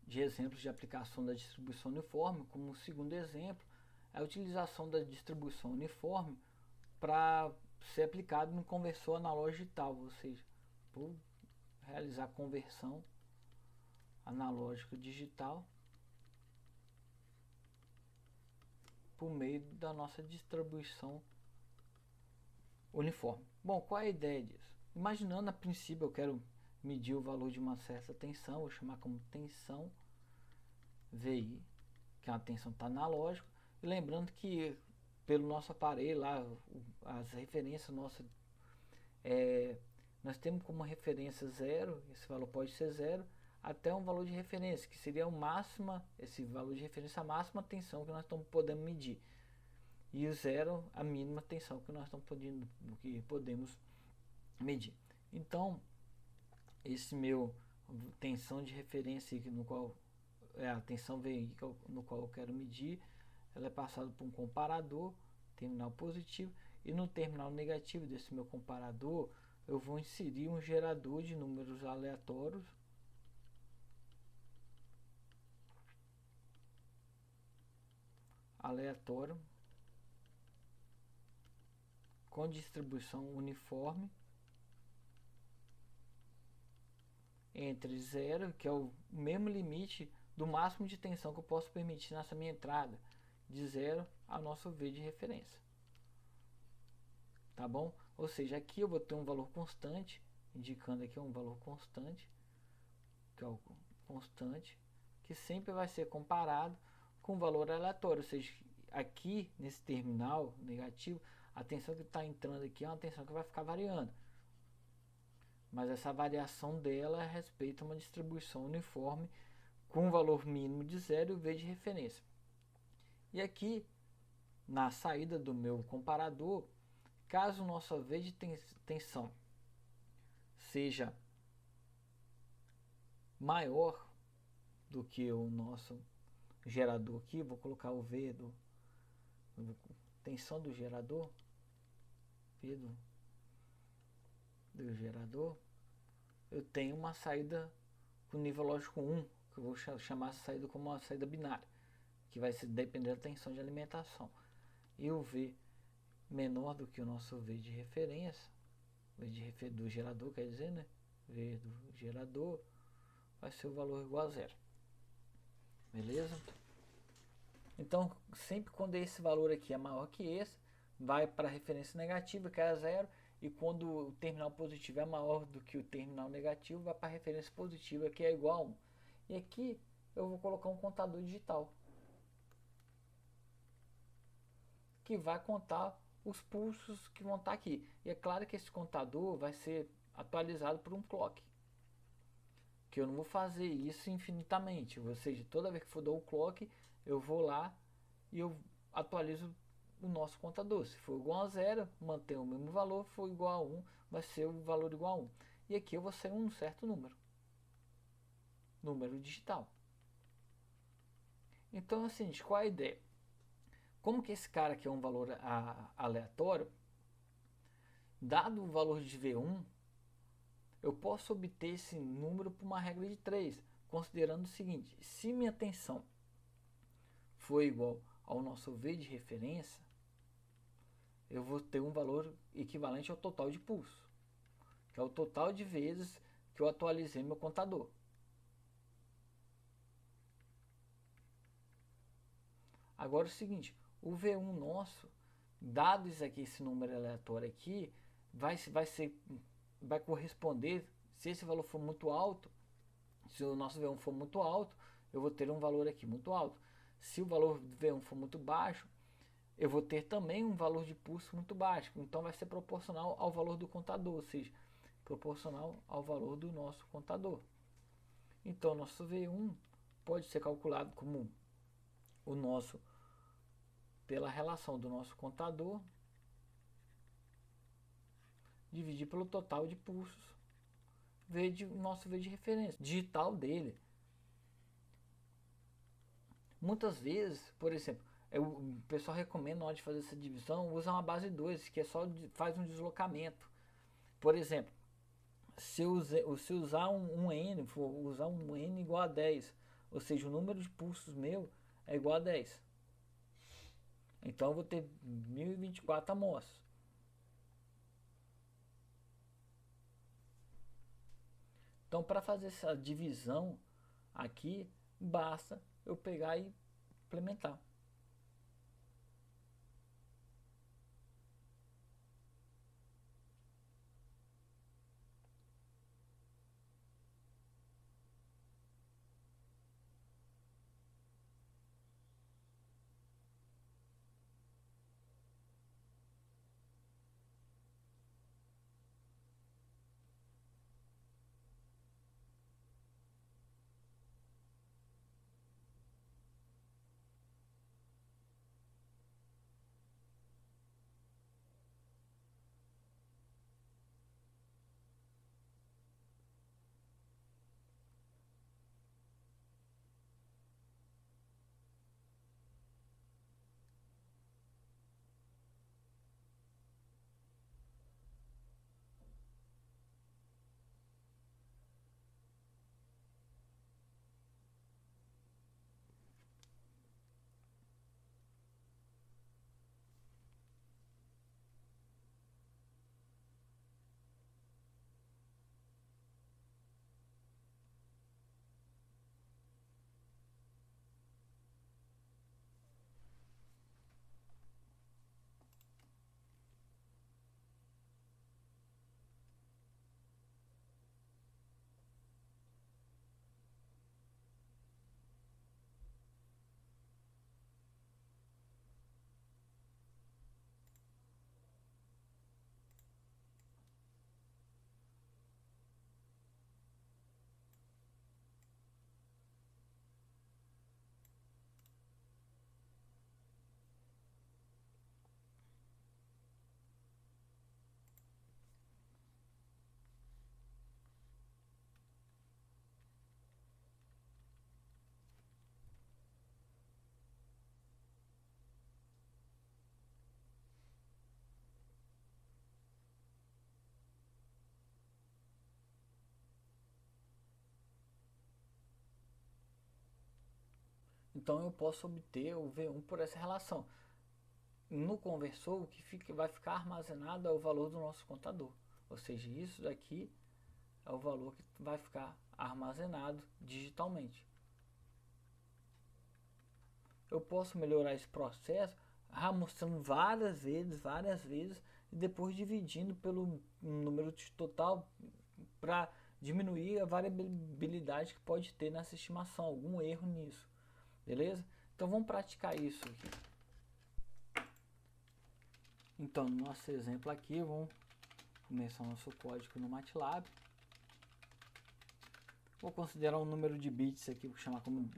de exemplos de aplicação da distribuição uniforme, como o segundo exemplo, é a utilização da distribuição uniforme para ser aplicado no conversor analógico digital, ou seja, por realizar conversão analógica digital por meio da nossa distribuição uniforme. Bom, qual é a ideia disso? Imaginando a princípio eu quero medir o valor de uma certa tensão, vou chamar como tensão VI, que é uma tensão tá analógica, e lembrando que pelo nosso aparelho lá, as referências nossas, nós temos como referência zero, esse valor pode ser zero, até um valor de referência, que seria o máximo, esse valor de referência, a máxima tensão que nós estamos podendo medir. E o zero, a mínima tensão que nós estamos podemos medir. Então, esse meu tensão de referência aqui, no qual é a tensão VI no qual eu quero medir, ela é passada por um comparador, terminal positivo, e no terminal negativo desse meu comparador eu vou inserir um gerador de números aleatórios com distribuição uniforme entre 0, que é o mesmo limite do máximo de tensão que eu posso permitir nessa minha entrada, de 0 ao nosso V de referência. Tá bom? Ou seja, aqui eu vou ter um valor constante, indicando aqui um valor constante, que é o constante, que sempre vai ser comparado com o valor aleatório, ou seja, aqui nesse terminal negativo, a tensão que está entrando aqui é uma tensão que vai ficar variando. Mas essa variação dela é a respeito a uma distribuição uniforme com um valor mínimo de 0 e o V de referência. E aqui, na saída do meu comparador, caso o nosso V de tensão seja maior do que o nosso gerador aqui, vou colocar o V do tensão do gerador, V do gerador, eu tenho uma saída com nível lógico 1, que eu vou chamar essa saída como uma saída binária, que vai depender da tensão de alimentação. E o V menor do que o nosso V de referência, V do gerador, quer dizer, né? V do gerador vai ser o valor igual a 0. Beleza? Então, sempre quando esse valor aqui é maior que esse, vai para a referência negativa, que é 0, e quando o terminal positivo é maior do que o terminal negativo, vai para a referência positiva, que é igual a 1. E aqui eu vou colocar um contador digital, que vai contar os pulsos que vão estar aqui. E é claro que esse contador vai ser atualizado por um clock, que eu não vou fazer isso infinitamente, ou seja, toda vez que for dar o clock, eu vou lá e eu atualizo o nosso contador. Se for igual a 0, mantém o mesmo valor. Se for igual a 1, vai ser o valor igual a 1. E aqui eu vou ser um certo número digital. Então é o seguinte, qual é a ideia? Como que esse cara aqui é um valor aleatório, dado o valor de V1, eu posso obter esse número por uma regra de 3, considerando o seguinte: se minha tensão for igual ao nosso V de referência, eu vou ter um valor equivalente ao total de pulso, que é o total de vezes que eu atualizei meu contador. Agora é o seguinte, o V1 nosso, dado isso aqui, esse número aleatório aqui, vai corresponder, se esse valor for muito alto, se o nosso V1 for muito alto, eu vou ter um valor aqui muito alto. Se o valor do V1 for muito baixo, eu vou ter também um valor de pulso muito baixo. Então vai ser proporcional ao valor do contador, ou seja, proporcional ao valor do nosso contador. Então nosso V1 pode ser calculado como o nosso, pela relação do nosso contador, dividir pelo total de pulsos, nosso V de referência digital dele. Muitas vezes, por exemplo, o pessoal recomenda na hora de fazer essa divisão, usar uma base 2, que é só faz um deslocamento. Por exemplo, se usar um n, for usar um n igual a 10, ou seja, o número de pulsos meu é igual a 10. Então eu vou ter 1024 amostras. Então, para fazer essa divisão aqui, basta eu pegar e implementar. Então eu posso obter o V1 por essa relação. No conversor, o que vai ficar armazenado é o valor do nosso contador. Ou seja, isso daqui é o valor que vai ficar armazenado digitalmente. Eu posso melhorar esse processo mostrando várias vezes, e depois dividindo pelo número total para diminuir a variabilidade que pode ter nessa estimação, algum erro nisso. Beleza? Então vamos praticar isso aqui. Então, no nosso exemplo aqui, vamos começar o nosso código no MATLAB. Vou considerar um número de bits aqui, vou chamar como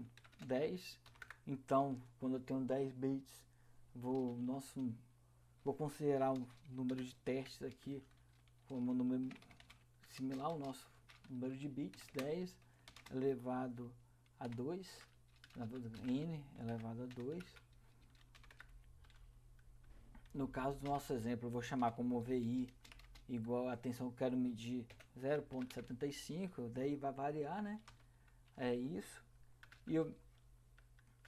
10. Então, quando eu tenho 10 bits, vou considerar o número de testes aqui como um número similar ao nosso número de bits, 10 elevado a 2, n elevado a 2. No caso do nosso exemplo, eu vou chamar como VI igual, atenção, eu quero medir 0,75, daí vai variar, né? É isso. E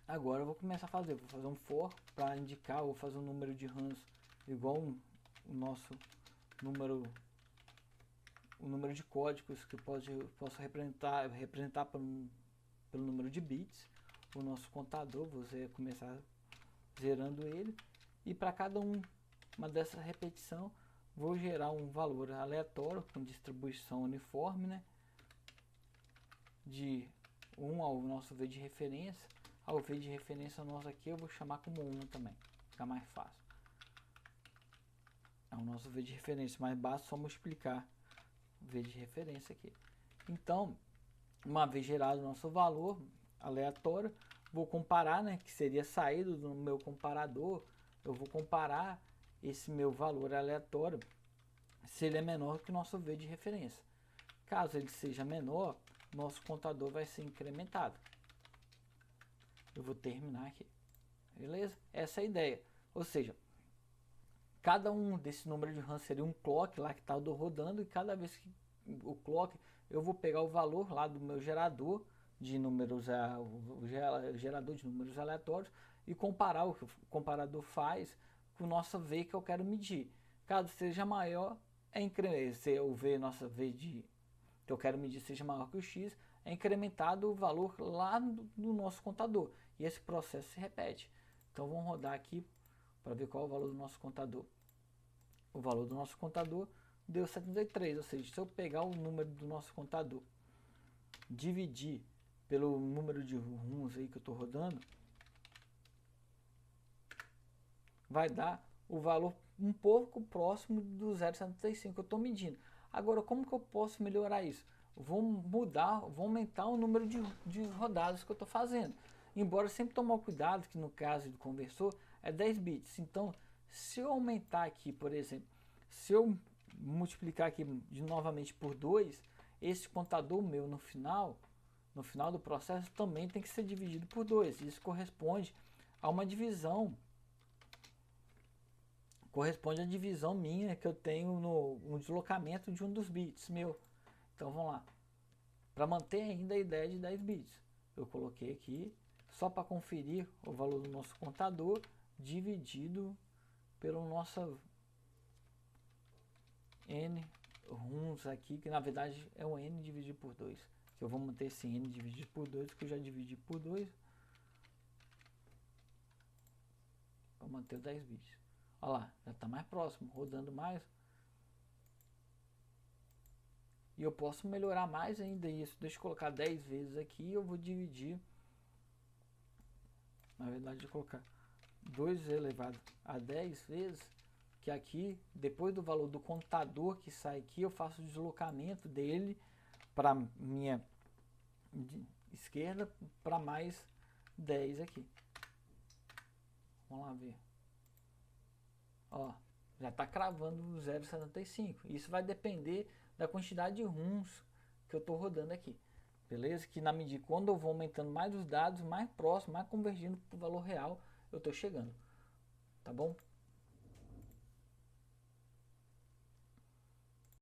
agora eu vou começar a fazer, vou fazer um for para indicar, vou fazer um número de runs igual o nosso número, o número de códigos que posso representar pelo número de bits. O nosso contador, você começar zerando ele, e para cada uma dessas repetição vou gerar um valor aleatório com distribuição uniforme, né? De 1 ao nosso V de referência. Ao V de referência nosso aqui eu vou chamar como 1 também, fica mais fácil. É o nosso V de referência, mas basta só multiplicar o V de referência aqui. Então, uma vez gerado o nosso valor aleatório, vou comparar, né, que seria saído do meu comparador, eu vou comparar esse meu valor aleatório se ele é menor que o nosso V de referência. Caso ele seja menor, nosso contador vai ser incrementado. Eu vou terminar aqui. Beleza? Essa é a ideia. Ou seja, cada um desse número de runs seria um clock lá que está rodando, e cada vez o clock, eu vou pegar o valor lá do meu gerador de números, o gerador de números aleatórios, e comparar o que o comparador faz com nossa V que eu quero medir. Caso seja maior, se o V, nossa V que eu quero medir seja maior que o X, é incrementado o valor lá no nosso contador. E esse processo se repete. Então vamos rodar aqui para ver qual é o valor do nosso contador. O valor do nosso contador deu 73, ou seja, se eu pegar o número do nosso contador, dividir pelo número de runs aí que eu estou rodando, vai dar o valor um pouco próximo do 0,75 que eu estou medindo. Agora, como que eu posso melhorar isso? Vou aumentar o número de rodadas que eu estou fazendo. Embora sempre tomar cuidado, que no caso do conversor é 10 bits. Então, se eu aumentar aqui, por exemplo, se eu multiplicar aqui novamente por 2, esse contador meu no final do processo também tem que ser dividido por 2. Isso corresponde a uma divisão, corresponde à divisão minha que eu tenho no deslocamento de um dos bits meu. Então vamos lá. Para manter ainda a ideia de 10 bits, eu coloquei aqui, só para conferir o valor do nosso contador, dividido pelo nosso N runs aqui, que na verdade é um N dividido por 2. Eu vou manter esse N dividido por 2, que eu já dividi por 2. Vou manter o 10 bits. Olha lá, já está mais próximo, rodando mais. E eu posso melhorar mais ainda isso. Deixa eu colocar 10 vezes aqui e eu vou dividir. Na verdade, eu vou colocar 2 elevado a 10 vezes. Que aqui, depois do valor do contador que sai aqui, eu faço o deslocamento dele para minha esquerda para mais 10 aqui. Vamos lá ver. Ó, já está cravando o 0,75. Isso vai depender da quantidade de runs que eu estou rodando aqui. Beleza? Que na medida quando eu vou aumentando mais os dados, mais próximo, mais convergindo para o valor real, eu estou chegando. Tá bom?